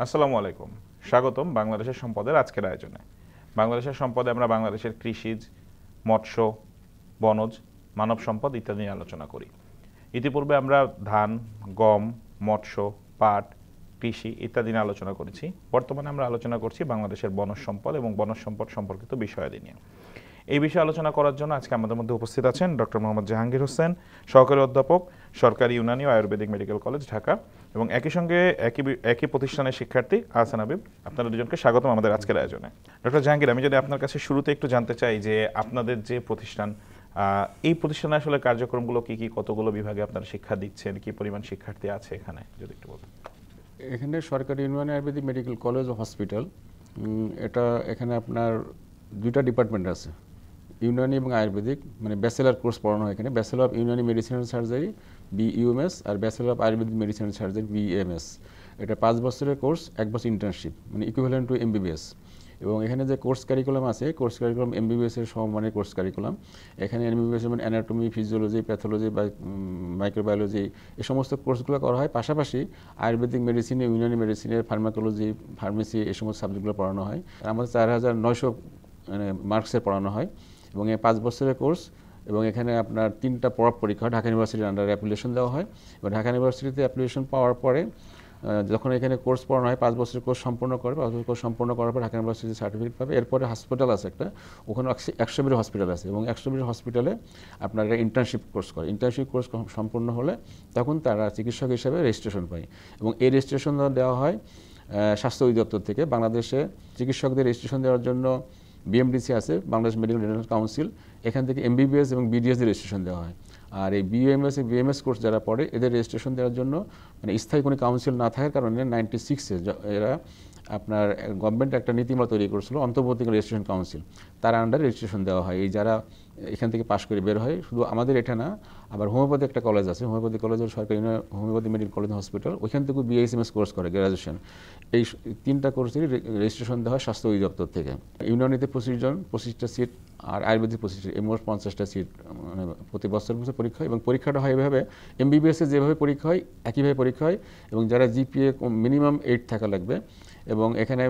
আসসালামু আলাইকুম। স্বাগতম বাংলাদেশের সম্পদের আজকের আয়োজনে। বাংলাদেশের সম্পদে আমরা বাংলাদেশের কৃষিজ, মৎস্য, বনজ, মানব সম্পদ ইত্যাদি নিয়ে আলোচনা করি। ইতিপূর্বে আমরা ধান, গম, মৎস্য, পাট, কৃষি ইত্যাদি নিয়ে আলোচনা করেছি। বর্তমানে আমরা আলোচনা করছি বাংলাদেশের বনজ সম্পদ এবং বনজ সম্পদ সম্পর্কিত বিষয়াদি নিয়ে। এই বিষয়ে আলোচনা করার জন্য আজকে আমাদের মধ্যে উপস্থিত আছেন ডক্টর মোহাম্মদ জাহাঙ্গীর হোসেন, সহকারী অধ্যাপক, সরকারি ইউনানি ও আয়ুর্বেদিক মেডিকেল কলেজ, ঢাকা, এবং একই সঙ্গে একই প্রতিষ্ঠানের শিক্ষার্থী আহসান হাবিব। আপনারা দুজনকে স্বাগতম আমাদের আজকের আয়োজনে। ডক্টর জাহাঙ্গীর, আমি যদি আপনার কাছে শুরুতে একটু জানতে চাই যে আপনাদের যে প্রতিষ্ঠান, এই প্রতিষ্ঠানে আসলে কার্যক্রমগুলো কি কি, কতগুলো বিভাগে আপনারা শিক্ষা দিচ্ছেন, কি পরিমাণ শিক্ষার্থী আছে এখানে, যদি একটু বলতেন। এখানে সরকারি ইউনানি আয়ুর্বেদিক মেডিকেল কলেজ ও হসপিটাল, এখানে আপনার দুইটা ডিপার্টমেন্ট আছে, ইউনানি এবং আয়ুর্বেদিক, মানে ব্যাচেলার কোর্স পড়ানো হয় এখানে। Bachelor of Unani medicine and surgery BUMS আর bachelor of Ayurvedic medicine and surgery BAMS। এটা 5 বছরের কোর্স, 1 বছর ইন্টার্নশিপ, মানে ইকুইভ্যালেন্ট টু MBBS। এবং এখানে যে কোর্স কারিকুলাম আছে, কোর্স কারিকুলাম MBBS এর সমমানের কোর্স কারিকুলাম। এখানে MBBS যেমন অ্যানাটমি, ফিজিওলজি, প্যাথোলজি বা মাইক্রোবায়োলজি, এই সমস্ত কোর্সগুলো করা হয়। পাশাপাশি আয়ুর্বেদিক মেডিসিনে, ইউনানি মেডিসিনের ফার্মাকোলজি, ফার্মেসি, এই সমস্ত সাবজেক্টগুলো পড়ানো হয়। আমাদের 4900 মানে মার্কসের পড়ানো হয় এবং এই 5 বছরের কোর্স। এবং এখানে আপনার 3টা পরীক্ষা ঢাকা ইউনিভার্সিটির আন্ডারে অ্যাপ্লিকেশন দেওয়া হয় এবং ঢাকা ইউনিভার্সিটিতে অ্যাপ্লিকেশন পাওয়ার পরে যখন এখানে কোর্স পড়ানো হয়, 5 বছরের কোর্স সম্পূর্ণ করে, 5 বছর কোর্স সম্পূর্ণ করার পর ঢাকা ইউনিভার্সিটি সার্টিফিকেট পাবে। এরপরে হসপিটাল আছে একটা, ওখানে 100 বেডের হসপিটাল আছে এবং 100 বেডের হসপিটালে আপনার একটা ইন্টার্নশিপ কোর্স করে। ইন্টার্নশিপ কোর্স সম্পূর্ণ হলে তখন তারা চিকিৎসক হিসেবে রেজিস্ট্রেশন পায় এবং এই রেজিস্ট্রেশন দেওয়া হয় স্বাস্থ্য অধিদপ্তর থেকে। বাংলাদেশে চিকিৎসকদের রেজিস্ট্রেশন দেওয়ার জন্য BMDC আছে, বাংলাদেশ মেডিকেল ডেন্টাল কাউন্সিল, এখান থেকে MBBS এবং BDS এর রেজিস্ট্রেশন দেওয়া হয়। আর এই BUMS এবং BMS কোর্স যারা পড়ে, এদের রেজিস্ট্রেশন দেওয়ার জন্য মানে স্থায়ী কোনো কাউন্সিল না থাকার কারণে 96-এ এরা আপনার গভর্নমেন্ট একটা নীতিমালা তৈরি করেছিল, অন্তর্বর্তীকালীন রেজিস্ট্রেশন কাউন্সিল, তার আন্ডারে রেজিস্ট্রেশন দেওয়া হয় এই যারা এখান থেকে পাশ করে বের হয়। শুধু আমাদের এটা না, আবার হোমিওপ্যাথি একটা কলেজ আছে, হোমিওপ্যাথি কলেজ সরকারি হোমিওপ্যাথি মেডিকেল কলেজ হসপিটাল, ওইখান থেকে BAMS কোর্স করে গ্রাজুয়েশন। এই 3টা কোর্সেরই রেজিস্ট্রেশন দেওয়া হয় স্বাস্থ্য অধিদপ্তর থেকে। ইউনানিতে 25 জন, 25টা সিট, আর আয়ুর্বেদিক 25টা, মোট 50টা সিট, মানে প্রতি বছর পরীক্ষা হয়। এবং পরীক্ষাটা হয় এভাবে, MBBS যেভাবে পরীক্ষা হয় একইভাবে পরীক্ষা হয় এবং যারা GPA মিনিমাম 8 থাকা লাগবে। এবং এখানে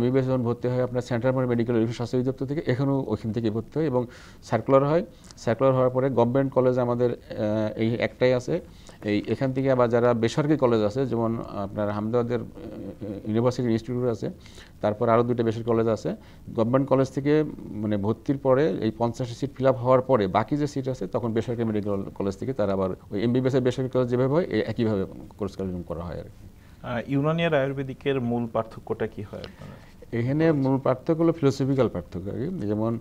MBBS যখন ভর্তি হয় আপনার সেন্ট্রাল মেডিকেল স্বাস্থ্য অধিদপ্তর থেকে, এখানেও ওইখান থেকে ভর্তি হয় এবং সার্কুলার হয়। সার্কুলার হওয়ার পরে গভর্নমেন্ট কলেজ আমাদের এই একটাই আছে। এখান থেকে আবার যারা বেসরকারি কলেজ আছে, যেমন আপনার হামদাদের ইউনিভার্সিটি ইনস্টিটিউট আছে, তারপর আরও 2টা বেসরকারি কলেজ আছে। গভর্নমেন্ট কলেজ থেকে মানে ভর্তির পরে এই 50 সিট ফিল আপ হওয়ার পরে বাকি যে সিট আছে, তখন বেসরকারি মেডিকেল কলেজ থেকে তারা আবার ওই MBBS এর বেসরকারি কলেজ যেভাবে হয় একইভাবে কোর্স কারিকুলাম করা হয় আর কি। ইউনানি আর আয়ুর্বেদিকের মূল পার্থক্যটা কি হয় আপনার? এখানে মূল পার্থক্য হলো ফিলোসফিক্যাল পার্থক্য আর কি। যেমন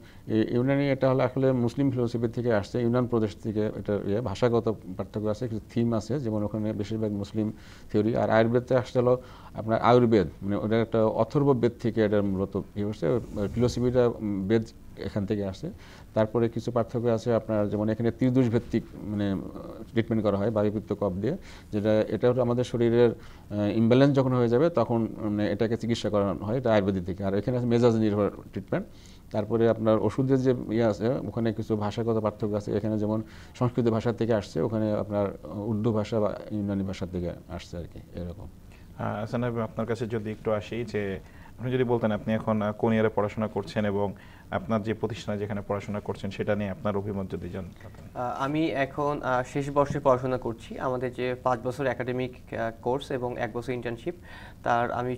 ইউনানি এটা হলো আসলে মুসলিম ফিলোসফি থেকে আসছে, ইউনান প্রদেশ থেকে। এটা ভাষাগত পার্থক্য আছে, কিছু থিম আছে, যেমন ওখানে বেশিরভাগ মুসলিম থিওরি। আর আয়ুর্বেদে আসতে হলো আপনার আয়ুর্বেদ, মানে ওটা একটা অথর্ব বেদ থেকে এটা মূলত হচ্ছে, ফিলোসফিটা বেদ এখান থেকে আসে। তারপরে কিছু পার্থক্য আছে আপনার, যেমন এখানে ত্রিদোষ ভিত্তিক মানে ট্রিটমেন্ট করা হয় বায়ুপিত্ত কফ দিয়ে, যেটা এটা হলো আমাদের শরীরের ইমব্যালেন্স যখন হয়ে যাবে তখন মানে এটাকে চিকিৎসা করানো হয়, এটা আয়ুর্বেদিক থেকে। আর এখানে আছে মেজাজ নির্ভর ট্রিটমেন্ট। তারপরে আপনার ওষুধের যে আছে, ওখানে কিছু ভাষাগত পার্থক্য আছে। এখানে যেমন সংস্কৃত ভাষা থেকে আসছে, ওখানে আপনার উর্দু ভাষা বা ইউনানি ভাষা থেকে আসছে আর কি, এরকম। আহসান হাবিব, আপনার কাছে যদি একটু আসি, যে আপনি যদি বলতেন আপনি এখন কোন ইয়ারে পড়াশোনা করছেন এবং আপনার যে প্রতিষ্ঠানে যেখানে পড়াশোনা করছেন সেটা নিয়ে আপনার অভিমত যদি জানতেন। আমি এখন শেষ বর্ষে পড়াশোনা করছি। আমাদের যে 5 বছর একাডেমিক কোর্স এবং 1 বছর ইন্টার্নশিপ, তার আমি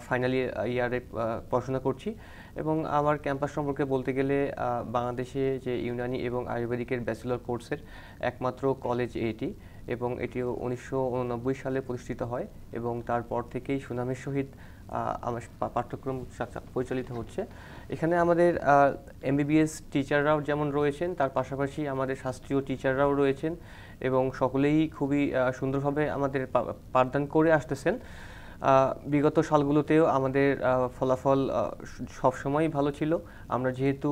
ফাইনাল ইয়ারে পড়াশোনা করছি। এবং আমার ক্যাম্পাস সম্পর্কে বলতে গেলে বাংলাদেশে যে ইউনানি এবং আয়ুর্বেদিকের ব্যাচেলর কোর্সের একমাত্র কলেজ এটি, এবং এটি 1989 সালে প্রতিষ্ঠিত হয় এবং তারপর থেকেই সুনামের সহিত আমার পাঠ্যক্রম পরিচালিত হচ্ছে। এখানে আমাদের MBBS টিচাররাও যেমন রয়েছেন, তার পাশাপাশি আমাদের শাস্ত্রীয় টিচাররাও রয়েছেন এবং সকলেই খুবই সুন্দরভাবে আমাদের পাঠদান করে আসতেছেন। বিগত সালগুলোতেও আমাদের ফলাফল সবসময়ই ভালো ছিল। আমরা যেহেতু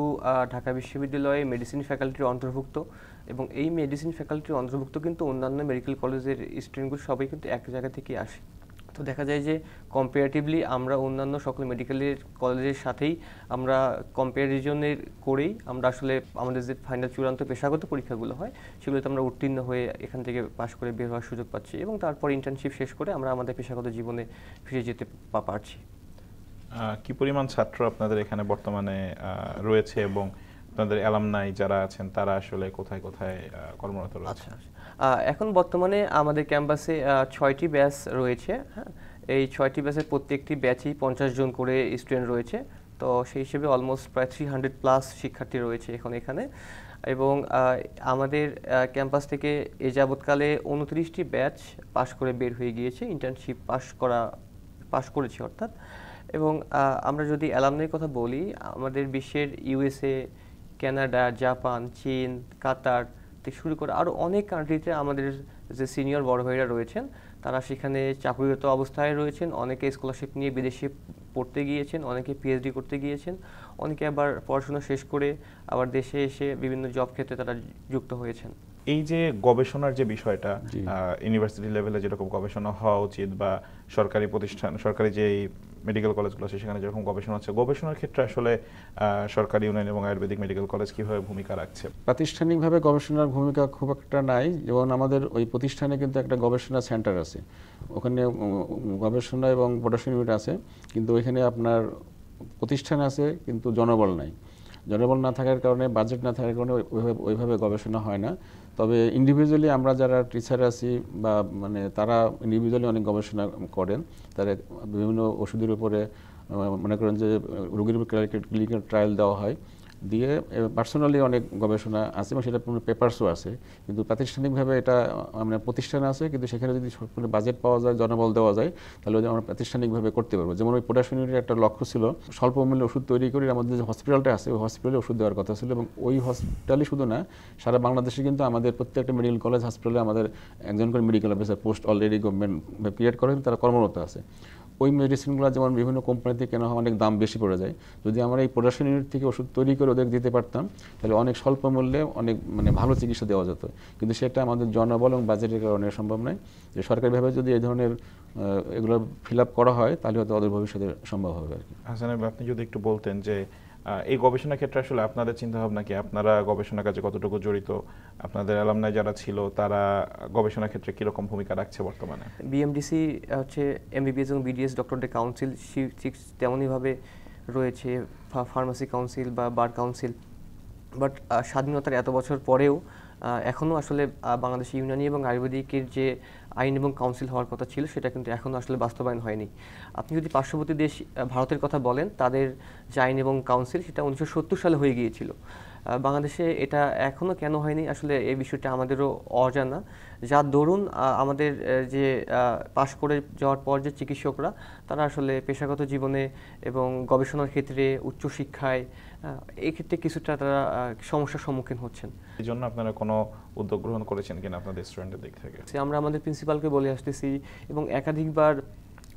ঢাকা বিশ্ববিদ্যালয়ে মেডিসিন ফ্যাকাল্টির অন্তর্ভুক্ত, এবং এই মেডিসিন ফ্যাকাল্টির অন্তর্ভুক্ত কিন্তু অন্যান্য মেডিকেল কলেজের স্টুডেন্টগুলো সবাই কিন্তু এক জায়গা থেকে আসে। তো দেখা যায় যে কম্পারেটিভলি আমরা অন্যান্য সকল মেডিকেলের কলেজের সাথেই আমরা কম্প্যারিজনের করেই আমরা আসলে আমাদের যে ফাইনাল চূড়ান্ত পেশাগত পরীক্ষাগুলো হয় সেগুলোতে আমরা উত্তীর্ণ হয়ে এখান থেকে পাশ করে বের হওয়ার সুযোগ পাচ্ছি এবং তারপর ইন্টার্নশিপ শেষ করে আমরা আমাদের পেশাগত জীবনে ফিরে যেতে পারছি। কি পরিমাণ ছাত্র আপনাদের এখানে বর্তমানে রয়েছে এবং আপনাদের অ্যালামনাই যারা আছেন তারা আসলে কোথায় কোথায় কর্মরত রয়েছে? এখন বর্তমানে আমাদের ক্যাম্পাসে 6টি ব্যাচ রয়েছে। হ্যাঁ, এই 6টি ব্যাচের প্রত্যেকটি ব্যাচেই 50 জন করে স্টুডেন্ট রয়েছে। তো সেই হিসেবে অলমোস্ট প্রায় 300+ শিক্ষার্থী রয়েছে এখানে এবং আমাদের ক্যাম্পাস থেকে এ যাবৎকালে 29টি ব্যাচ পাশ করে বের হয়ে গিয়েছে, ইন্টার্নশিপ পাশ করেছে অর্থাৎ। এবং আমরা যদি অ্যালামনাইয়ের কথা বলি, আমাদের বিশ্বের USA, কানাডা, জাপান, চীন, কাতার থেকে শুরু করে আরও অনেক কান্ট্রিতে আমাদের যে সিনিয়র বড় ভাইরা রয়েছেন তারা সেখানে চাকরিরত অবস্থায় রয়েছেন, অনেকে স্কলারশিপ নিয়ে বিদেশে পড়তে গিয়েছেন, অনেকে PhD করতে গিয়েছেন, অনেকে আবার পড়াশোনা শেষ করে আবার দেশে এসে বিভিন্ন জব ক্ষেত্রে তারা যুক্ত হয়েছেন। এই যে গবেষণার যে বিষয়টা, ইউনিভার্সিটি লেভেলে যেরকম গবেষণা হওয়া উচিত বা সরকারি প্রতিষ্ঠান, সরকারি যে মেডিকেল কলেজগুলো আছে সেখানে যেরকম গবেষণা হচ্ছে, গবেষণার ক্ষেত্রে আসলে সরকারি ইউনানি এবং আয়ুর্বেদিক মেডিকেল কলেজ কিভাবে ভূমিকা রাখছে? প্রাতিষ্ঠানিকভাবে গবেষণার ভূমিকা খুব একটা নাই। যেমন আমাদের ওই প্রতিষ্ঠানে কিন্তু একটা গবেষণা সেন্টার আছে, ওখানে গবেষণা এবং প্রোডাকশন ইউনিট আছে, কিন্তু ওইখানে আপনার প্রতিষ্ঠান আছে কিন্তু জনবল নাই। জনবল না থাকার কারণে, বাজেট না থাকার কারণে ওইভাবে গবেষণা হয় না। তবে ইন্ডিভিজুয়ালি আমরা যারা টিচার আছি বা মানে তারা ইন্ডিভিজুয়ালি অনেক গবেষণা করেন। তারা বিভিন্ন ওষুধের উপরে মনে করেন যে রোগীর উপর ক্লিনিক্যাল ট্রায়াল দেওয়া হয়, দিয়ে পার্সোনালি অনেক গবেষণা আছে এবং সেটা কোনো পেপারসও আছে। কিন্তু প্রাতিষ্ঠানিকভাবে এটা মানে প্রতিষ্ঠান আছে, কিন্তু সেখানে যদি কোনো বাজেট পাওয়া যায়, জনবল দেওয়া যায়, তাহলে আমরা প্রাতিষ্ঠানিকভাবে করতে পারবো। যেমন ওই প্রোডাকশন ইউনিটের একটা লক্ষ্য ছিল স্বল্প মূল্যে ওষুধ তৈরি করে আমাদের যে হসপিটালটা আছে ওই হসপিটালে ওষুধ দেওয়ার কথা ছিল। এবং ওই হসপিটালই শুধু না, সারা বাংলাদেশে কিন্তু আমাদের প্রত্যেকটা মেডিকেল কলেজ হসপিটালে আমাদের একজন করে medical officer post already government create করে তারা কর্মরত আছে। ওই মেডিসিনগুলো যেমন বিভিন্ন কোম্পানিতে কেনা হয়, অনেক দাম বেশি পড়ে যায়। যদি আমরা এই প্রোডাকশন ইউনিট থেকে ওষুধ তৈরি করে ওদের দিতে পারতাম তাহলে অনেক স্বল্প মূল্যে অনেক মানে ভালো চিকিৎসা দেওয়া যেত। কিন্তু সেটা আমাদের জনবল এবং বাজেটের কারণে সম্ভব নয়। যে সরকারিভাবে যদি এই ধরনের এগুলো ফিল আপ করা হয় তাহলে হয়তো ওদের ভবিষ্যতে সম্ভব হবে আর কি। হাসান, আপনি যদি একটু বলতেন যে এই গবেষণা ক্ষেত্রে আসলে আপনাদের চিন্তাভাবনা কি, আপনারা গবেষণা কাজে কতটুকু জড়িত, আপনাদের অ্যালামনাই যারা ছিল তারা গবেষণা ক্ষেত্রে কীরকম ভূমিকা রাখছে বর্তমানে? BMDC হচ্ছে MBBS এবং BDS ডক্টরদের কাউন্সিল, তেমনইভাবে রয়েছে ফার্মাসি কাউন্সিল বা বার কাউন্সিল। বাট স্বাধীনতার এত বছর পরেও এখনও আসলে বাংলাদেশে ইউনানি এবং আয়ুর্বেদিকের যে আইন এবং কাউন্সিল হওয়ার কথা ছিল সেটা কিন্তু এখনও আসলে বাস্তবায়ন হয়নি। আপনি যদি পার্শ্ববর্তী দেশ ভারতের কথা বলেন, তাদের যে আইন এবং কাউন্সিল সেটা 1970 সালে হয়ে গিয়েছিল। বাংলাদেশে এটা এখনও কেন হয়নি আসলে এই বিষয়টা আমাদেরও অজানা। যার দরুন আমাদের যে পাশ করে যাওয়ার পর যে চিকিৎসকরা তারা আসলে পেশাগত জীবনে এবং গবেষণার ক্ষেত্রে, উচ্চশিক্ষায় এই ক্ষেত্রে কিছুটা তারা সমস্যার সম্মুখীন হচ্ছেন। এই জন্য আপনারা কোনো উদ্যোগ গ্রহণ করেছেন কিনা আপনাদের স্টুডেন্টদের দিক থেকে? আমরা আমাদের প্রিন্সিপালকে বলে আসতেছি এবং একাধিকবার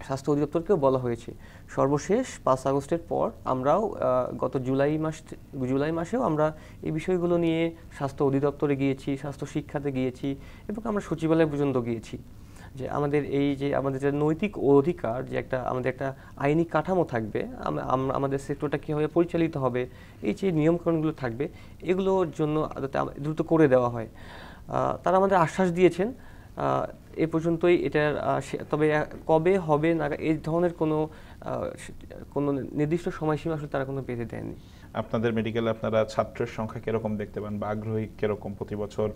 স্বাস্থ্য অধিদপ্তরকেও বলা হয়েছে। সর্বশেষ 5 আগস্টের পর আমরাও গত জুলাই মাসেও আমরা এই বিষয়গুলো নিয়ে স্বাস্থ্য অধিদপ্তরে গিয়েছি, স্বাস্থ্য শিক্ষাতে গিয়েছি এবং আমরা সচিবালয় পর্যন্ত গিয়েছি যে আমাদের এই যে আমাদের যে নৈতিক অধিকার, যে আমাদের একটা আইনি কাঠামো থাকবে, আমাদের সেক্টরটা কীভাবে পরিচালিত হবে, এই যে নিয়মকানুনগুলো থাকবে এগুলোর জন্য দ্রুত করে দেওয়া হয়। তারা আমাদের আশ্বাস দিয়েছেন এ পর্যন্তই। এটার তবে কবে হবে না এই ধরনের কোনো নির্দিষ্ট সময়সীমা আসলে তারা কোনো বেঁধে দেয়নি। আপনাদের মেডিকেলে আপনারা ছাত্রের সংখ্যা কিরকম দেখতে পান বা আগ্রহী কিরকম? প্রতি বছর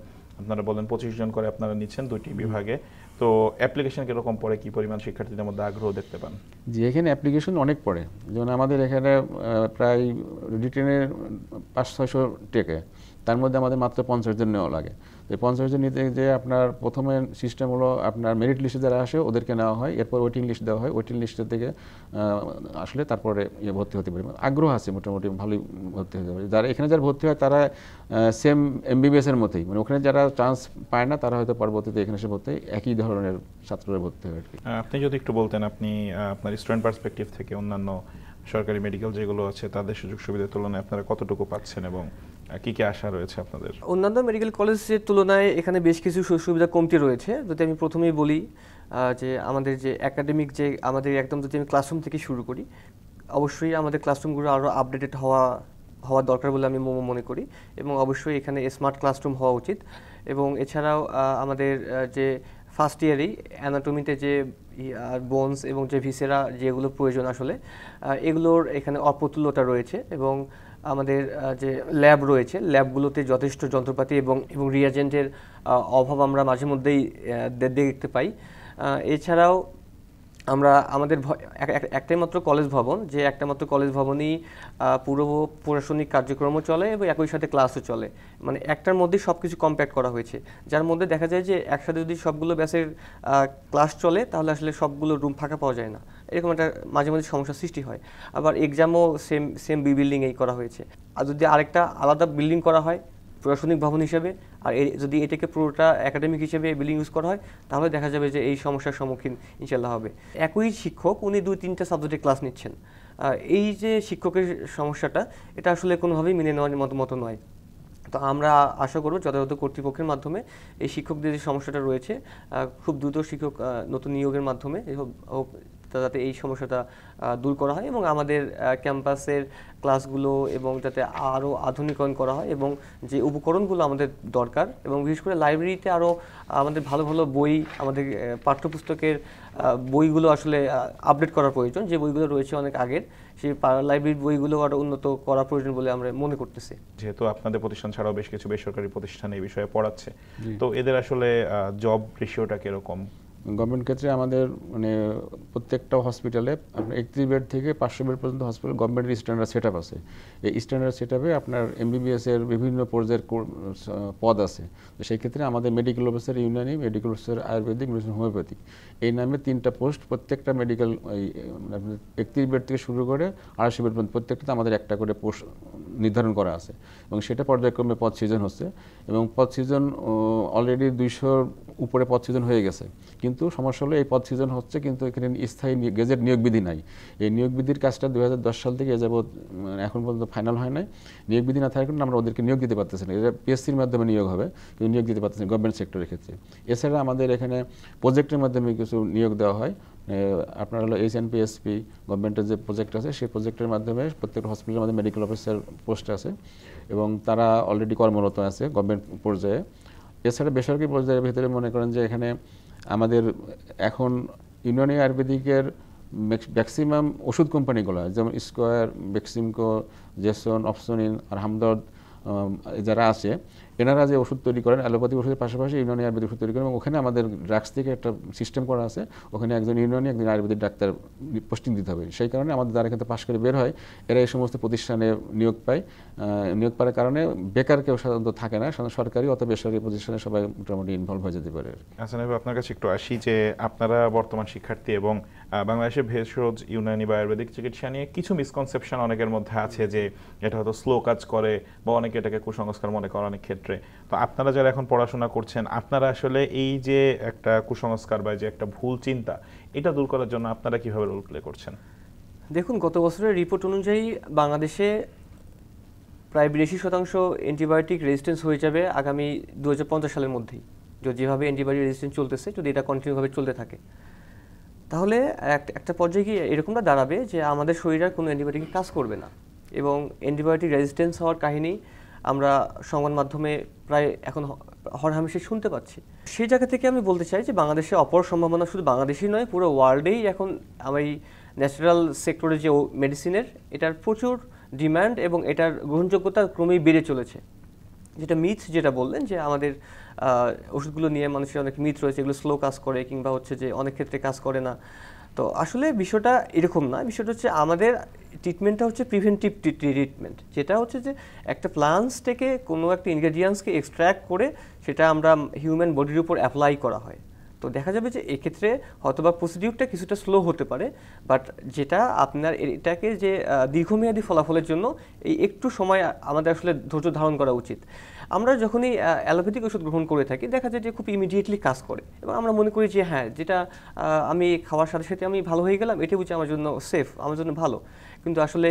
আপনারা বলেন 25 জন করে আপনারা নিচ্ছেন 2টি বিভাগে, তো অ্যাপ্লিকেশন কিরকম পড়ে, কি পরিমাণ শিক্ষার্থীদের মধ্যে আগ্রহ দেখতে পান? জি, এখানে অ্যাপ্লিকেশন অনেক পড়ে। যেমন আমাদের এখানে প্রায় রিটেনের 500-600 টেকে, তার মধ্যে আমাদের মাত্র 50 জন নেওয়া লাগে। তো 50 জন নিতে যে আপনার প্রথমে সিস্টেম হলো আপনার মেরিট লিস্টে যারা আসে ওদেরকে নেওয়া হয়, এরপর ওয়েটিং লিস্ট দেওয়া হয়, ওয়েটিং লিস্টের থেকে আসলে তারপরে ভর্তি হতে পারে। আগ্রহ আছে মোটামুটি, ভালোই ভর্তি হতে পারে। যারা ভর্তি হয় তারা সেম MBBS এর মতোই, মানে ওখানে যারা চান্স পায় না তারা হয়তো পরবর্তীতে এখানে এসে ভর্তি একই ধরনের ছাত্ররা ভর্তি হয় আর কি। আপনি যদি একটু বলতেন, আপনি আপনার স্টুডেন্ট পার্সপেক্টিভ থেকে অন্যান্য সরকারি মেডিকেল যেগুলো আছে তাদের সুযোগ সুবিধার তুলনায় আপনারা কতটুকু পাচ্ছেন এবং কি কি আশা রয়েছে আপনাদের? অন্যান্য মেডিকেল কলেজের তুলনায় এখানে বেশ কিছু সুবিধা কমতি রয়েছে। যদি আমি প্রথমেই বলি যে আমাদের যে একাডেমিক যে আমাদের একদম যদি আমি ক্লাসরুম থেকে শুরু করি, অবশ্যই আমাদের ক্লাসরুমগুলো আরও আপডেটেড হওয়া দরকার বলে আমি মনে করি, এবং অবশ্যই এখানে স্মার্ট ক্লাসরুম হওয়া উচিত। এবং এছাড়াও আমাদের যে ফার্স্ট ইয়ারেই অ্যানাটমিতে যে বোনস এবং যে ভিসেরা যেগুলো প্রয়োজন আসলে এগুলোর এখানে অপ্রতুলতা রয়েছে, এবং আমাদের যে ল্যাব রয়েছে ল্যাবগুলোতে যথেষ্ট যন্ত্রপাতি এবং রিয়াজেন্টের অভাব আমরা মাঝে মধ্যেই দেখতে পাই। এছাড়াও আমরা আমাদের একটাই মাত্র কলেজ ভবন, যে একটা মাত্র কলেজ ভবনই পুরো প্রশাসনিক কার্যক্রমও চলে এবং একই সাথে ক্লাসও চলে, মানে একটার মধ্যে সব কিছু কম্প্যাক্ট করা হয়েছে, যার মধ্যে দেখা যায় যে একসাথে যদি সবগুলো ব্যাচের ক্লাস চলে তাহলে আসলে সবগুলো রুম ফাঁকা পাওয়া যায় না, এরকম একটা মাঝে মাঝে সমস্যার সৃষ্টি হয়। আবার এক্সামও সেম বিল্ডিংয়েই করা হয়েছে। আর যদি আরেকটা আলাদা বিল্ডিং করা হয় প্রশাসনিক ভবন হিসেবে, আর যদি এটাকে পুরোটা একাডেমিক হিসেবে বিল্ডিং ইউজ করা হয়, তাহলে দেখা যাবে যে এই সমস্যার সম্মুখীন ইনশাল্লাহ হবে। একই শিক্ষক উনি 2-3টা সাবজেক্টে ক্লাস নিচ্ছেন, এই যে শিক্ষকের সমস্যাটা এটা আসলে কোনোভাবেই মেনে নেওয়ার মতো নয়। তো আমরা আশা করব যথাযথ কর্তৃপক্ষের মাধ্যমে এই শিক্ষকদের যে সমস্যাটা রয়েছে খুব দ্রুত শিক্ষক নতুন নিয়োগের মাধ্যমে যাতে এই সমস্যাটা দূর করা হয়, এবং আমাদের ক্যাম্পাসের ক্লাসগুলো এবং যাতে আরও আধুনিকরণ করা হয়, এবং যে উপকরণগুলো আমাদের দরকার, এবং বিশেষ করে লাইব্রেরিতে আরও আমাদের ভালো ভালো বই, আমাদের পাঠ্যপুস্তকের বইগুলো আসলে আপডেট করার প্রয়োজন। যে বইগুলো রয়েছে অনেক আগের, সেই লাইব্রেরির বইগুলো আরও উন্নত করা প্রয়োজন বলে আমরা মনে করতেছি। যেহেতু আপনাদের প্রতিষ্ঠান ছাড়াও বেশ কিছু বেসরকারি প্রতিষ্ঠান এই বিষয়ে পড়াচ্ছে, তো এদের আসলে জব রেশিওটা কিরকম? গভর্নমেন্ট ক্ষেত্রে আমাদের মানে প্রত্যেকটা হসপিটালে আপনার 31 বেড থেকে 500 বেড পর্যন্ত হসপিটাল গভর্নমেন্টের স্ট্যান্ডার্ড সেট আপ আছে। এই স্ট্যান্ডার্ড সেট আপে আপনার MBBS এর বিভিন্ন পর্যায়ের পদ আছে। তো সেই ক্ষেত্রে আমাদের medical officer Unani, medical officer Ayurvedic, medicine homeopathic, এই নামে 3টা পোস্ট প্রত্যেকটা মেডিকেল 31 বেড থেকে শুরু করে 250 বেড পর্যন্ত প্রত্যেকটাতে আমাদের একটা করে পোস্ট নির্ধারণ করা আছে, এবং সেটা পর্যায়ক্রমে পদ সৃজন হচ্ছে, এবং পদ সৃজন অলরেডি 200 উপরে পদ সৃজন হয়ে গেছে। কিন্তু সমস্যা হলো এই পদ সৃজন হচ্ছে কিন্তু এখানে স্থায়ী গেজেট নিয়োগ বিধি নাই। এই নিয়োগ বিধির কাজটা 2010 সাল থেকে যাবৎ এখন পর্যন্ত ফাইনাল হয় নাই। নিয়োগ বিধি না থাকার কারণে আমরা ওদেরকে নিয়োগ দিতে পারতেছি না। এটা PSCর মাধ্যমে নিয়োগ হবে, কিন্তু নিয়োগ দিতে পারতেছি না গভর্নমেন্ট সেক্টরের ক্ষেত্রে। এছাড়া আমাদের এখানে প্রজেক্টের মাধ্যমে কিছু নিয়োগ দেওয়া হয়। আপনার হলো HNPSP গভর্নমেন্টের যে প্রজেক্ট আছে সেই প্রজেক্টের মাধ্যমে প্রত্যেকটা হসপিটালের মধ্যে মেডিকেল অফিসার পোস্ট আছে, এবং তারা অলরেডি কর্মরত আছে গভর্নমেন্ট পর্যায়ে। এছাড়া বেসরকারি পর্যায়ের ভিতরে মনে করেন যে এখানে আমাদের এখন ইউনানি আয়ুর্বেদিকের ম্যাক্সিমাম ওষুধ কোম্পানিগুলো যেমন স্কোয়ার, বেক্সিমকো, জেসন, অপসোনিন আর হামদর্দ যারা আছে, এনারা যে ওষুধ তৈরি করেন অ্যালোপ্যাথি ওষুধের পাশাপাশি ইউনানি আয়ুর্বেদিক ওষুধ তৈরি করেন, এবং ওখানে আমাদের ড্রাগস থেকে একটা সিস্টেম করা আছে, ওখানে একজন ইউনানি একজন আয়ুর্বেদিক ডাক্তার পোস্টিং দিতে হবে। সেই কারণে আমাদের যারা এখান থেকে পাশ করে বের হয় এরা এই সমস্ত প্রতিষ্ঠানে নিয়োগ পায়। নিয়োগ পাওয়ার কারণে বেকার কেউ সাধারণত থাকে না, সরকারি অথবা বেসরকারি প্রতিষ্ঠানে সবাই মোটামুটি ইনভলভ হয়ে যেতে পারে। আচ্ছা ভাই, আপনার কাছে একটু আসি যে আপনারা বর্তমান শিক্ষার্থী, এবং বাংলাদেশের ভেষজ ইউনানি বা আয়ুর্বেদিক চিকিৎসা নিয়ে কিছু মিসকনসেপশন অনেকের মধ্যে আছে যে এটা হয়তো স্লো কাজ করে, বা অনেকে এটাকে কুসংস্কার মনে করে অনেক ক্ষেত্রে। তো আপনারা যারা এখন পড়াশোনা করছেন, আপনারা আসলে এই যে একটা কুসংস্কার বা যে একটা ভুল চিন্তা, এটা দূর করার জন্য আপনারা কিভাবে রোল প্লে করছেন? দেখুন, গত বছরের রিপোর্ট অনুযায়ী বাংলাদেশে প্রায় 82% অ্যান্টিবায়োটিক রেজিস্ট্যান্স হয়ে যাবে আগামী 2050 সালের মধ্যেই। যেভাবে অ্যান্টিবায়োটিক রেজিস্ট্যান্স চলতেছে, যদি এটা কন্টিনিউভাবে চলতে থাকে, তাহলে একটা পর্যায়ে গিয়ে এরকমটা দাঁড়াবে যে আমাদের শরীরে কোনো অ্যান্টিবায়োটিক কাজ করবে না, এবং অ্যান্টিবায়োটিক রেজিস্ট্যান্স হওয়ার কাহিনী আমরা সংবাদ মাধ্যমে প্রায় এখন হরহামেশে শুনতে পাচ্ছি। সেই জায়গা থেকে আমি বলতে চাই যে বাংলাদেশে অপর সম্ভাবনা শুধু বাংলাদেশেই নয়, পুরো ওয়ার্ল্ডেই এখন এই ন্যাচারাল সেক্টরে যে মেডিসিনের এটার প্রচুর ডিমান্ড, এবং এটার গ্রহণযোগ্যতা ক্রমেই বেড়ে চলেছে। যেটা মিথ যেটা বললেন যে আমাদের ওষুধগুলো নিয়ে মানুষের অনেক মিথ রয়েছে, এগুলো স্লো কাজ করে কিংবা হচ্ছে যে অনেক ক্ষেত্রে কাজ করে না। তো আসলে বিষয়টা এরকম না, বিষয়টা হচ্ছে আমাদের ট্রিটমেন্টটা হচ্ছে প্রিভেন্টিভ ট্রিটমেন্ট, যেটা হচ্ছে যে একটা প্লান্টস থেকে কোনো একটা ইনগ্রেডিয়েন্টসকে এক্সট্র্যাক্ট করে সেটা আমরা হিউম্যান বডির উপর অ্যাপ্লাই করা হয়। তো দেখা যাবে যে এক্ষেত্রে হয়তোবা প্রসিডিউরটা কিছুটা স্লো হতে পারে, বাট যেটা আপনার এটাকে যে দীর্ঘমেয়াদী ফলাফলের জন্য এই একটু সময় আমাদের আসলে ধৈর্য ধারণ করা উচিত। আমরা যখনই অ্যালোপ্যাথিক ওষুধ গ্রহণ করে থাকি দেখা যায় যে খুব ইমিডিয়েটলি কাজ করে এবং আমরা মনে করি যে হ্যাঁ যেটা আমি খাওয়ার সাথে সাথে আমি ভালো হয়ে গেলাম এটাই বুঝি আমার জন্য সেফ, আমার জন্য ভালো। কিন্তু আসলে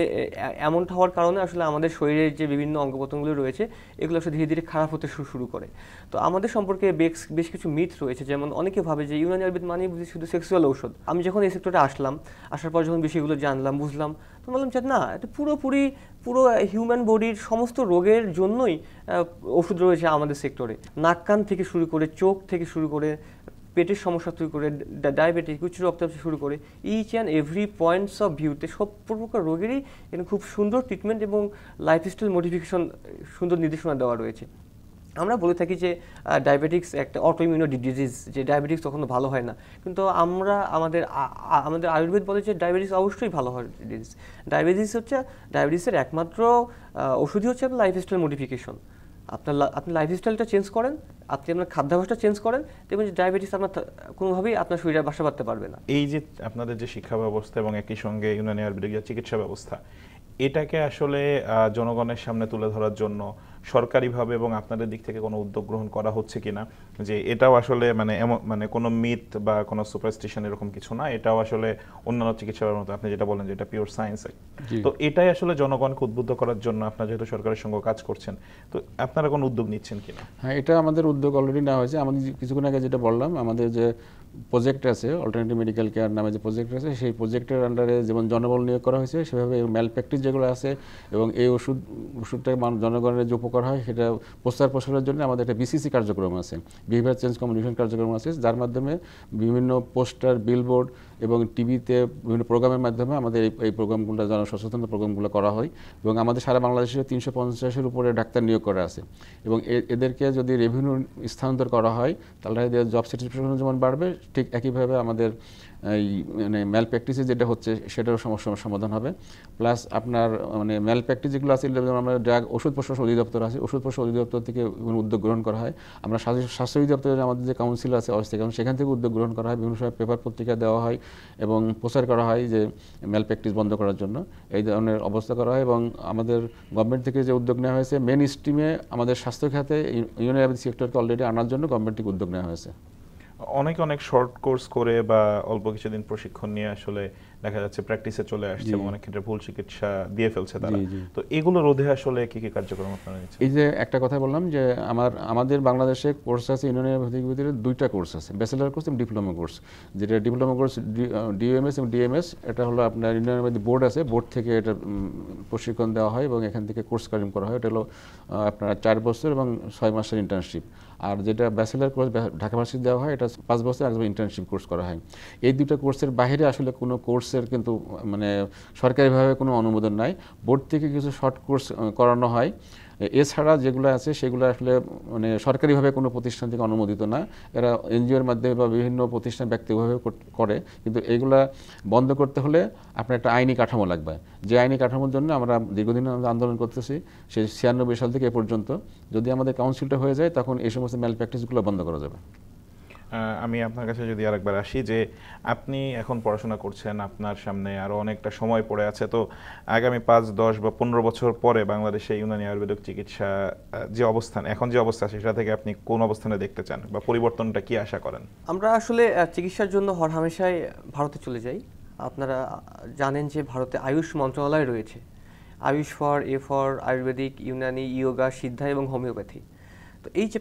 এমনটা হওয়ার কারণে আসলে আমাদের শরীরের যে বিভিন্ন অঙ্গ প্রত্যঙ্গগুলো রয়েছে এগুলো আসলে ধীরে ধীরে খারাপ হতে শুরু করে। তো আমাদের সম্পর্কে বেশ কিছু মিথ রয়েছে, যেমন অনেকে ভাবে যে ইউনানি আয়ুর্বেদ মানে বুঝি শুধু সেক্সুয়াল ঔষধ। আমি যখন এই সেক্টরে আসার পর যখন বিষয়গুলো জানলাম বুঝলাম, তো বললাম যে না, এটা পুরো হিউম্যান বডির সমস্ত রোগের জন্যই ওষুধ রয়েছে আমাদের সেক্টরে। নাক কান থেকে শুরু করে, চোখ থেকে শুরু করে, পেটের সমস্যা শুরু করে, ডায়াবেটিস, উচ্চ রক্তচাপ শুরু করে, each and every points of ভিউতে সব প্রকার রোগেরই এখানে খুব সুন্দর ট্রিটমেন্ট এবং লাইফস্টাইল মডিফিকেশন সুন্দর নির্দেশনা দেওয়া রয়েছে। আমরা বলে থাকি যে ডায়াবেটিক্স একটা অটোইমিউনো ডিজিজ, যে ডায়াবেটিক্স কখনো ভালো হয় না, কিন্তু আমাদের আয়ুর্বেদ বলে যে ডায়াবেটিস অবশ্যই ভালো হয় ডিজিজ। ডায়াবেটিসের একমাত্র ওষুধই হচ্ছে আপনার লাইফস্টাইল মডিফিকেশন। আপনি লাইফস্টাইলটা চেঞ্জ করেন, আপনি আপনার খাদ্যাভ্যাসটা চেঞ্জ করেন, দেখবেন যে ডায়াবেটিস আপনার কোনোভাবেই আপনার শরীরে বাসা বাঁধতে পারবে না। এই যে আপনাদের যে শিক্ষা ব্যবস্থা এবং একই সঙ্গে ইউনানি আয়ুর্বেদিক যে চিকিৎসা ব্যবস্থা, এটাকে আসলে জনগণের সামনে তুলে ধরার জন্য সরকারিভাবে এবং আপনাদের দিক থেকে কোনো উদ্যোগ গ্রহণ করা হচ্ছে কিনা, যে এটাও আসলে মানে কোনো মিথ বা কোনো সুপারস্টিশন এরকম কিছু না, এটাও আসলে অন্যান্য চিকিৎসার মতো আপনি যেটা বলেন যে এটা পিওর সায়েন্স। তো এটাই আসলে জনগণকে উদ্বুদ্ধ করার জন্য আপনারা যেহেতু সরকারের সঙ্গে কাজ করছেন, তো আপনারা কোনো উদ্যোগ নিচ্ছেন কিনা? হ্যাঁ, এটা আমাদের উদ্যোগ অলরেডি নেওয়া হয়েছে। আমাদের কিছুক্ষণ আগে যেটা বললাম, আমাদের যে প্রজেক্ট আছে, অল্টারনেটিভ মেডিকেল কেয়ার নামে যে প্রজেক্ট আছে, সেই প্রজেক্টের আন্ডারে যেমন জনবল নিয়োগ করা হয়েছে, সেভাবে ম্যাল প্র্যাকটিস যেগুলো আছে এবং এই ওষুধটা জনগণের যে উপকার হয় সেটা প্রসারের জন্য আমাদের একটা বিসিসি কার্যক্রম আছে, বিহেভিয়ার চেঞ্জ কমিউনিকেশন কার্যক্রম আছে, যার মাধ্যমে বিভিন্ন পোস্টার, বিলবোর্ড এবং টিভিতে বিভিন্ন প্রোগ্রামের মাধ্যমে আমাদের এই প্রোগ্রামগুলো, জনসচেতনতা প্রোগ্রামগুলো করা হয়। এবং আমাদের সারা বাংলাদেশে 350-এর উপরে ডাক্তার নিয়োগ করা আছে এবং এদেরকে যদি রেভিনিউ স্থানান্তর করা হয় তাহলে এদের জব স্যাটিসফ্যাকশন যেমন বাড়বে, ঠিক একইভাবে আমাদের এই মানে ম্যাল প্র্যাকটিসে যেটা হচ্ছে সেটারও সমস্যার সমাধান হবে। প্লাস আপনার মানে ম্যাল প্র্যাকটিস যেগুলো আছে, আমরা ওষুধ প্রশাসন অধিদপ্তর আছে, ওষুধ প্রশাসন অধিদপ্তর থেকে উদ্যোগ গ্রহণ করা হয়। আমরা স্বাস্থ্য অধিদপ্তরের আমাদের যে কাউন্সিল আছে অবস্থা, সেখান থেকে উদ্যোগ গ্রহণ করা হয়, বিভিন্ন সময় পেপার পত্রিকা দেওয়া হয় এবং প্রচার করা হয় যে ম্যাল প্র্যাকটিস বন্ধ করার জন্য এই ধরনের অবস্থা করা হয়। এবং আমাদের গভর্নমেন্ট থেকে যে উদ্যোগ নেওয়া হয়েছে, মেন স্ট্রিমে আমাদের স্বাস্থ্য খাতে ইউনানি আয়ুর্বেদিক সেক্টরকে অলরেডি আনার জন্য গভর্নমেন্ট থেকে উদ্যোগ নেওয়া হয়েছে। অনেক শর্ট কোর্স করে বা অল্প কিছুদিন প্রশিক্ষণ নিয়ে আসলে দেখা যাচ্ছে প্র্যাকটিসে চলে আসছে এবং অনেক ক্ষেত্রে ভুল চিকিৎসা দিয়ে ফেলছে তারা। তো এগুলো রোধে আসলে কি কি কার্যক্রম আপনারা নিচ্ছেন? এই যে একটা কথা বললাম যে আমাদের বাংলাদেশে কোর্স আছে, ইউনানি আয়ুর্বেদিক ভিতরে 2টা কোর্স আছে, ব্যাচেলর কোর্স এবং ডিপ্লোমা কোর্স। যেটা ডিপ্লোমা কোর্স ডিএমএস এবং ডিএমএস, এটা হলো আপনার ইউনানি আয়ুর্বেদিক বোর্ড আছে, বোর্ড থেকে এটা প্রশিক্ষণ দেওয়া হয় এবং এখান থেকে কোর্স কার্যক্রম করা হয়। এটা হলো আপনার 4 বছর এবং 6 মাসের ইন্টার্নশিপ। আর যেটা ব্যাচেলর কোর্স ঢাকা ভার্সিটি দেওয়া হয়, এটা 5 বছর 1 বছর ইন্টার্নশিপ কোর্স করা হয়। এই 2টা কোর্সের বাইরে আসলে কোনো কোর্সের কিন্তু মানে সরকারিভাবে কোনো অনুমোদন নাই। বোর্ড থেকে কিছু শর্ট কোর্স করানো হয়, এছাড়া যেগুলো আছে সেগুলো আসলে মানে সরকারিভাবে কোনো প্রতিষ্ঠান থেকে অনুমোদিত না। এরা এনজিওর মাধ্যমে বা বিভিন্ন প্রতিষ্ঠান ব্যক্তিগতভাবে করে, কিন্তু এগুলা বন্ধ করতে হলে আপনার একটা আইনি কাঠামো লাগবে। যে আইনি কাঠামোর জন্য আমরা দীর্ঘদিন আন্দোলন করতেছি, সেই 96 সাল থেকে এ পর্যন্ত। যদি আমাদের কাউন্সিলটা হয়ে যায় তখন এই সমস্ত ম্যাল প্র্যাকটিসগুলো বন্ধ করা যাবে। আমি আপনার কাছে যদি আরেকবার আসি, যে আপনি এখন পড়াশোনা করছেন, আপনার সামনে আরও অনেকটা সময় পড়ে আছে, তো আগামী 5, 10 বা 15 বছর পরে বাংলাদেশে ইউনানি আয়ুর্বেদিক চিকিৎসা যে অবস্থান, এখন যে অবস্থা, সেটা থেকে আপনি কোন অবস্থানে দেখতে চান বা পরিবর্তনটা কি আশা করেন? আমরা আসলে চিকিৎসার জন্য হরহামেশাই ভারতে চলে যাই। আপনারা জানেন যে ভারতে আয়ুষ মন্ত্রণালয় রয়েছে, আয়ুষ ফর আয়ুর্বেদিক, ইউনানি, ইয়োগা, সিদ্ধা এবং হোমিওপ্যাথি। তো এই যে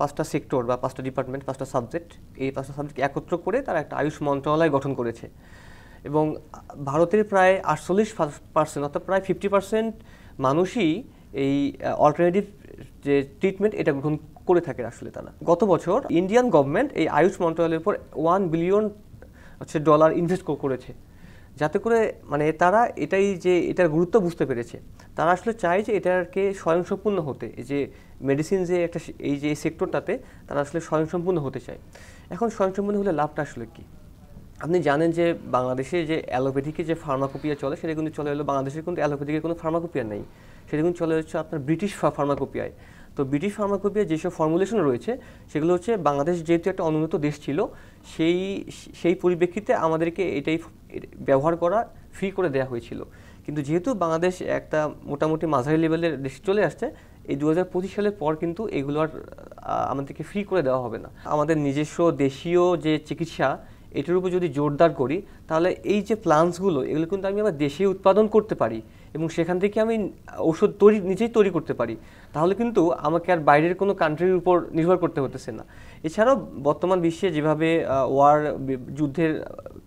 5টা সেক্টর বা 5টা ডিপার্টমেন্ট, 5টা সাবজেক্ট, এই 5টা সাবজেক্ট একত্র করে তারা একটা আয়ুষ মন্ত্রণালয় গঠন করেছে এবং ভারতের প্রায় 48% অর্থাৎ প্রায় 50% মানুষই এই অল্টারনেটিভ যে ট্রিটমেন্ট এটা গ্রহণ করে থাকে আসলে তারা। গত বছর ইন্ডিয়ান গভর্নমেন্ট এই আয়ুষ মন্ত্রণালয়ের উপর $1 বিলিয়ন ইনভেস্ট করেছে, যাতে করে মানে তারা এটার গুরুত্ব বুঝতে পেরেছে। তারা আসলে চায় যে এটাকে স্বয়ংসম্পূর্ণ হতে, এই যে মেডিসিন যে একটা এই যে সেক্টরটাতে তারা আসলে স্বয়ংসম্পূর্ণ হতে চায়। এখন স্বয়ংসম্পূর্ণ হলে লাভটা আসলে কি? আপনি জানেন যে বাংলাদেশে যে অ্যালোপ্যাথিকে যে ফার্মাকোপিয়া চলে, সেটা কিন্তু চলে হলো, বাংলাদেশের কিন্তু অ্যালোপ্যাথিকের কোনো ফার্মাকোপিয়া নেই, সেটা কিন্তু চলে হচ্ছে আপনার ব্রিটিশ ফার্মাকোপিয়ায়। তো ব্রিটিশ ফার্মাকোপিয়ার যেসব ফর্মুলেশন রয়েছে সেগুলো হচ্ছে বাংলাদেশ যেহেতু একটা অনুন্নত দেশ ছিল, সেই পরিপ্রেক্ষিতে আমাদেরকে এটাই ব্যবহার করা ফ্রি করে দেওয়া হয়েছিল। কিন্তু যেহেতু বাংলাদেশ একটা মোটামুটি মাঝারি লেভেলের দেশ চলে আসছে, এই 2025 সালের পর কিন্তু এগুলো আর আমাদেরকে ফ্রি করে দেওয়া হবে না। আমাদের নিজস্ব দেশীয় যে চিকিৎসা এটার উপর যদি জোরদার করি, তাহলে এই যে প্লান্টসগুলো এগুলো কিন্তু আমি আমার দেশে উৎপাদন করতে পারি এবং সেখান থেকে আমি ওষুধ নিজেই তৈরি করতে পারি। তাহলে কিন্তু আমাকে আর বাইরের কোনো কান্ট্রির উপর নির্ভর করতে হতেছে না। এছাড়াও বর্তমান বিশ্বে যেভাবে যুদ্ধের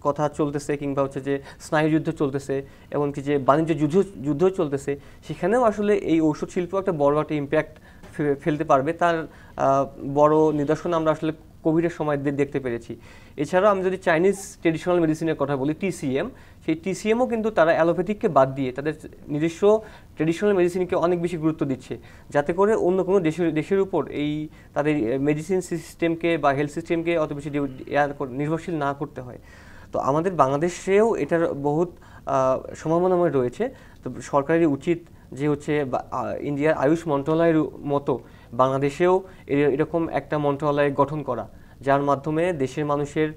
কথা চলতেছে, কিংবা হচ্ছে যে স্নায়ুযুদ্ধ চলতেছে, এমনকি যে বাণিজ্য যুদ্ধ চলতেছে, সেখানেও আসলে এই ঔষধ শিল্প একটা বড় একটা ইম্প্যাক্ট ফেলতে পারবে। তার বড় নিদর্শন আমরা আসলে কোভিডের সময় দেখতে পেরেছি। এছাড়াও আমি যদি চাইনিজ ট্রেডিশনাল মেডিসিনের কথা বলি, TCM, সেই TCMও কিন্তু তারা অ্যালোপ্যাথিককে বাদ দিয়ে তাদের নিজস্ব ট্রেডিশনাল মেডিসিনকে অনেক বেশি গুরুত্ব দিচ্ছে, যাতে করে অন্য কোনো দেশের উপর এই তাদের মেডিসিন সিস্টেমকে বা হেলথ সিস্টেমকে অত বেশি নির্ভরশীল না করতে হয়। তো আমাদের বাংলাদেশেও এটার বহুত সম্ভাবনাময় রয়েছে। তো সরকারের উচিত যে হচ্ছে ইন্ডিয়ার আয়ুষ মন্ত্রণালয়ের মতো বাংলাদেশেও এরকম একটা মন্ত্রণালয় গঠন করা, যার মাধ্যমে দেশের মানুষের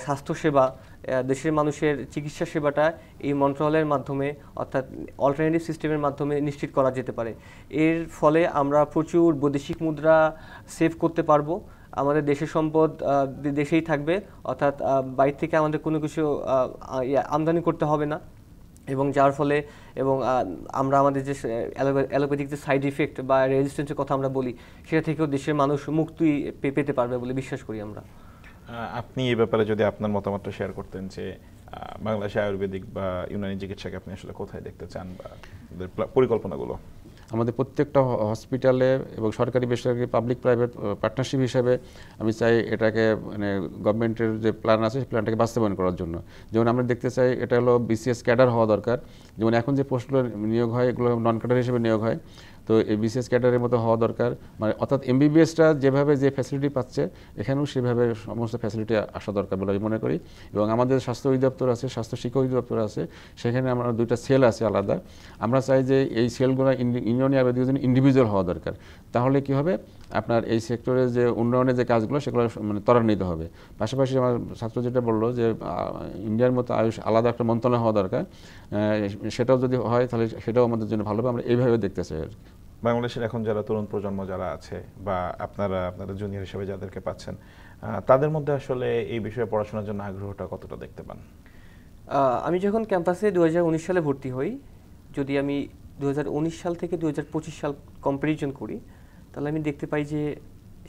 স্বাস্থ্যসেবা, দেশের মানুষের চিকিৎসা সেবাটা এই মন্ত্রণালয়ের মাধ্যমে, অর্থাৎ অল্টারনেটিভ সিস্টেমের মাধ্যমে নিশ্চিত করা যেতে পারে। এর ফলে আমরা প্রচুর বৈদেশিক মুদ্রা সেভ করতে পারবো, আমাদের দেশের সম্পদ দেশেই থাকবে, অর্থাৎ বাইরে থেকে আমাদের কোনো কিছু আমদানি করতে হবে না, এবং যার ফলে আমরা আমাদের যে অ্যালোপ্যাথিক যে সাইড ইফেক্ট বা রেজিস্ট্যান্সের কথা আমরা বলি, সেটা থেকেও দেশের মানুষ মুক্তি পেতে পারবে বলে বিশ্বাস করি আমরা। আপনি এই ব্যাপারে যদি আপনার মতামতটা শেয়ার করতেন, যে বাংলাদেশে আয়ুর্বেদিক বা ইউনানি চিকিৎসাকে আপনি আসলে কোথায় দেখতে চান, বা পরিকল্পনাগুলো? আমাদের প্রত্যেকটা হসপিটালে এবং সরকারি বেসরকারি পাবলিক প্রাইভেট পার্টনারশিপ হিসেবে আমি চাই এটাকে মানে গভর্নমেন্টের যে প্ল্যান আছে সেই প্ল্যানটাকে বাস্তবায়ন করার জন্য। যেমন আমরা দেখতে চাই এটা হলো BCS ক্যাডার হওয়া দরকার। যেমন এখন যে পোস্টগুলো নিয়োগ হয় এগুলো নন ক্যাডার হিসেবে নিয়োগ হয়, তো এই BCS ক্যাডারের মতো হওয়া দরকার। মানে অর্থাৎ MBBSটা যেভাবে যে ফ্যাসিলিটি পাচ্ছে এখানেও সেভাবে সমস্ত ফ্যাসিলিটি আসা দরকার বলে আমি মনে করি। এবং আমাদের স্বাস্থ্য অধিদপ্তর আছে, স্বাস্থ্য শিক্ষা অধিদপ্তর আছে, সেখানে আমরা 2টা সেল আছে আলাদা। আমরা চাই যে এই সেলগুলো ইউনানি আয়ুর্বেদিকের জন্য ইন্ডিভিজুয়াল হওয়া দরকার। তাহলে কি হবে, আপনার এই সেক্টরে যে উন্নয়নের যে কাজগুলো সেগুলো মানে ত্বরান্বিত হবে। পাশাপাশি আমার ছাত্র যেটা বললো যে ইন্ডিয়ার মতো আয়ুষ আলাদা একটা মন্ত্রণালয় হওয়া দরকার, সেটাও যদি হয় তাহলে সেটাও আমাদের জন্য ভালো হবে। আমরা এইভাবে দেখতে চাই আর কি। বাংলাদেশের এখন যারা তরুণ প্রজন্ম যারা আছে, বা আপনাদের জুনিয়র হিসেবে যাদেরকে পাচ্ছেন, তাদের মধ্যে আসলে এই বিষয়ে পড়াশোনার জন্য আগ্রহটা কতটা দেখতে পান? আমি যখন ক্যাম্পাসে 2019 সালে ভর্তি হই, যদি আমি 2019 সাল থেকে 2025 সাল কম্পারিজন করি, তাহলে আমি দেখতে পাই যে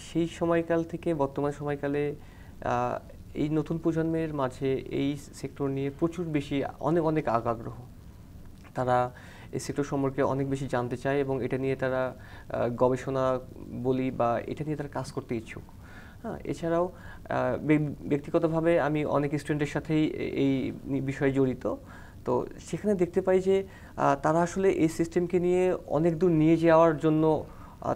সেই সময়কাল থেকে বর্তমান সময়কালে এই নতুন প্রজন্মের মাঝে এই সেক্টর নিয়ে প্রচুর বেশি অনেক আগ্রহ। তারা এই সেক্টর সম্পর্কে অনেক বেশি জানতে চায় এবং এটা নিয়ে তারা গবেষণা বলি বা এটা নিয়ে তারা কাজ করতে ইচ্ছুক। হ্যাঁ, এছাড়াও ব্যক্তিগতভাবে আমি অনেক স্টুডেন্টের সাথেই এই বিষয়ে জড়িত। তো সেখানে দেখতে পাই যে তারা আসলে এই সিস্টেমকে নিয়ে অনেক দূর নিয়ে যাওয়ার জন্য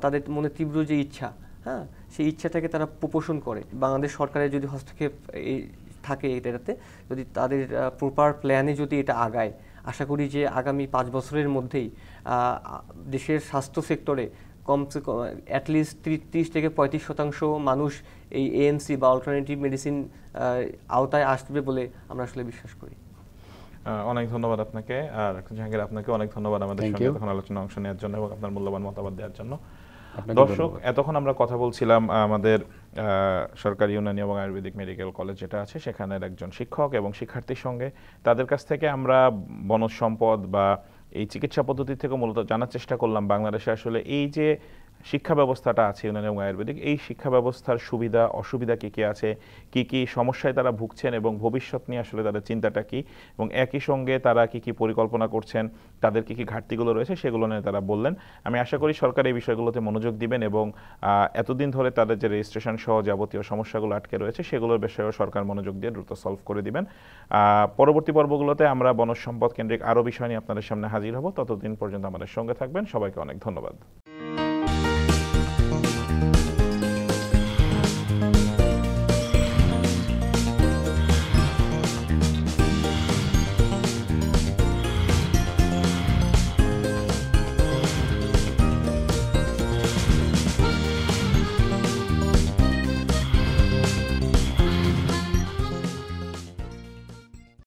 তাদের মনে তীব্র যে ইচ্ছা, হ্যাঁ, সেই ইচ্ছাটাকে তারা পোষণ করে। বাংলাদেশ সরকারের যদি হস্তক্ষেপ থাকে এটাতে, যদি তাদের প্রপার প্ল্যানে যদি এটা আগায়, আশা করি যে আগামী 5 বছরের মধ্যেই দেশের স্বাস্থ্য সেক্টরে কমসে কম অ্যাটলিস্ট 30 থেকে 35% মানুষ এই AMC বা অল্টারনেটিভ মেডিসিন আওতায় আসবে বলে আমরা আসলে বিশ্বাস করি। অনেক ধন্যবাদ আপনাকে। আর জাহাঙ্গীর, আপনাকে অনেক ধন্যবাদ আমাদের সঙ্গে এতক্ষণ আলোচনা অংশ নেওয়ার জন্য এবং আপনার মূল্যবান মতামত দেওয়ার জন্য। দর্শক, এতক্ষণ আমরা কথা বলছিলাম আমাদের সরকারি ইউনানি এবং আয়ুর্বেদিক মেডিকেল কলেজ যেটা আছে সেখানের একজন শিক্ষক এবং শিক্ষার্থীর সঙ্গে। তাদের কাছ থেকে আমরা বনজ সম্পদ বা এই চিকিৎসা পদ্ধতি থেকে মূলত জানার চেষ্টা করলাম বাংলাদেশে আসলে এই যে শিক্ষা ব্যবস্থাটা আছে ইউনানি এবং আয়ুর্বেদিক, এই শিক্ষা ব্যবস্থার সুবিধা অসুবিধা কী কী আছে, কী কী সমস্যায় তারা ভুগছেন এবং ভবিষ্যৎ নিয়ে আসলে তাদের চিন্তাটা কী, এবং একই সঙ্গে তারা কী কী পরিকল্পনা করছেন, তাদের কী কী ঘাটতিগুলো রয়েছে সেগুলো নিয়ে তারা বললেন। আমি আশা করি সরকার এই বিষয়গুলোতে মনোযোগ দিবেন এবং এতদিন ধরে তাদের যে রেজিস্ট্রেশন সহ যাবতীয় সমস্যাগুলো আটকে রয়েছে সেগুলোর বিষয়েও সরকার মনোযোগ দিয়ে দ্রুত সলভ করে দিবেন। পরবর্তী পর্বগুলোতে আমরা বনজ সম্পদ কেন্দ্রিক আরও বিষয় নিয়ে আপনাদের সামনে হাজির হব। ততদিন পর্যন্ত আমাদের সঙ্গে থাকবেন। সবাইকে অনেক ধন্যবাদ।